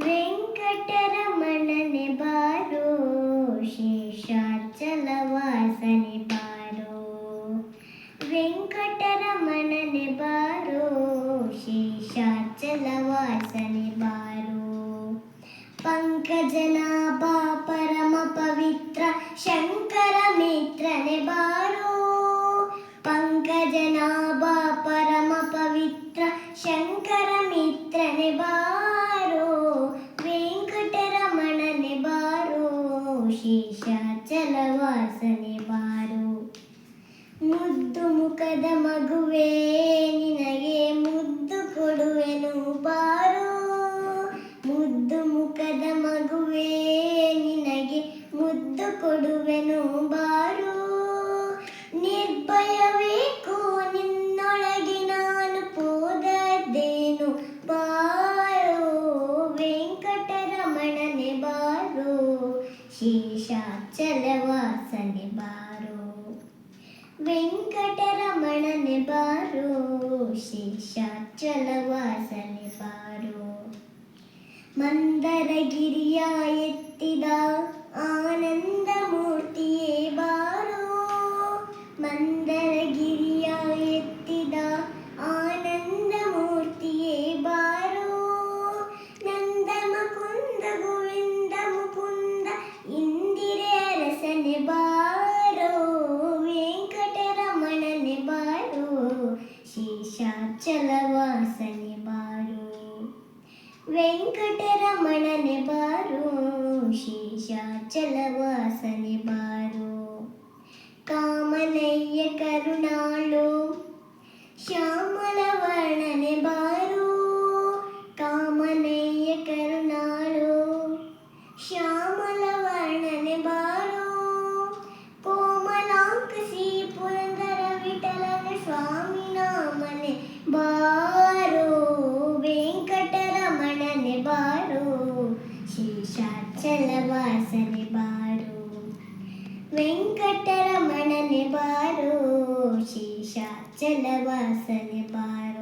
ವೆಂಕಟರಮಣನೆ ಬಾರೋ, ಶೇಷಾಚಲವಾಸನೆ ಬಾರೋ. ವೆಂಕಟರಮಣನೆ ಬಾರೋ, ಶೇಷಾಚಲವಾಸನೆ ಬಾರೋ. ಪಂಕಜನಾಭ ಪರಮ ಪವಿತ್ರ ಶಂಕರ ಮಿತ್ರನೆ ಬಾರೋ. ಪಂಕಜನಾಭ ಪರಮ ಪವಿತ್ರ ಶಂಕರ ಮಿತ್ರನೆ ಬಾರೋ. ವೆಂಕಟರಮಣನೆ ಬಾರೋ, ಶೇಷಾಚಲವಾಸನೆ ಬಾರೋ. ಮುದ್ದು ಮುಖದ ಮಗುವೇ ನಿನಗೆ ಮುದ್ದು ಕೊಡುವೆನು ಬಾರೋ. ಮುದ್ದು ಮುಖದ ಮಗುವೇ ನಿನಗೆ ಮುದ್ದು ಕೊಡುವೆನು ಬಾರೋ. ನಿರ್ಭಯವೇಕೋ ನಿನ್ನೊಳಗೆ ನಾನು ಪೋದದ್ದೇನು ಬಾರೋ. ವೆಂಕಟರಮಣನೆ ಬಾರೋ, ಶೇಷಾಚಲವಾಸನೆ ಬಾರೋ. ವೆಂಕಟರಮಣನೆ ಬಾರೋ, ಶೇಷಾಚಲವಾಸನೆ ಬಾರೋ. ಮಂದರಗಿರಿಯ ಎತ್ತಿದ ಆನಂದ ಮೂರ್ತಿಯೇ ಬಾರೋ. ಮಂದರಗಿರಿಯ ಎತ್ತಿದ ಆನಂದ ಮೂರ್ತಿಯೇ ಬಾರೋ. ನಂದ ಮುಕುಂದ ಗೋವಿಂದ ಮುಕುಂದ ಇಂದಿರೆ ಅರಸನೆ ಬಾರೋ. ವೆಂಕಟರಮಣನೆ ಬಾರೋ, ಶೇಷಾಚಲವಾಸನೆ ಬಾರೋ. ವೆಂಕಟರಮಣನೆ ಬಾರೋ, ಶೇಷಾಚಲವಾಸನೆ ಬಾರೋ. ಕಾಮನಯ್ಯ ಕರುಣಾಳು ಶ್ಯಾಮಲ ವರ್ಣನೆ ಬಾರೋ. ಕಾಮನಯ್ಯ ಕರುಣಾಳು ಶ್ಯಾಮಲ ವರ್ಣನೆ ಬಾರೋ. ಕೋಮಲಾಂಕಸಿ ಪುರಂದರ ವಿಠಲನ ಸ್ವಾಮಿ ನಾಮನೆ ಬಾರೋ. ವೆಂಕಟರಮಣನೆ ಬಾರೋ, ಶೇಷಾಚಲವಾಸನೆ ಬಾರೋ. ವೆಂಕಟರಮಣನೆ ಬಾರೋ, ಶೇಷಾಚಲವಾಸನೆ ಬಾರೋ.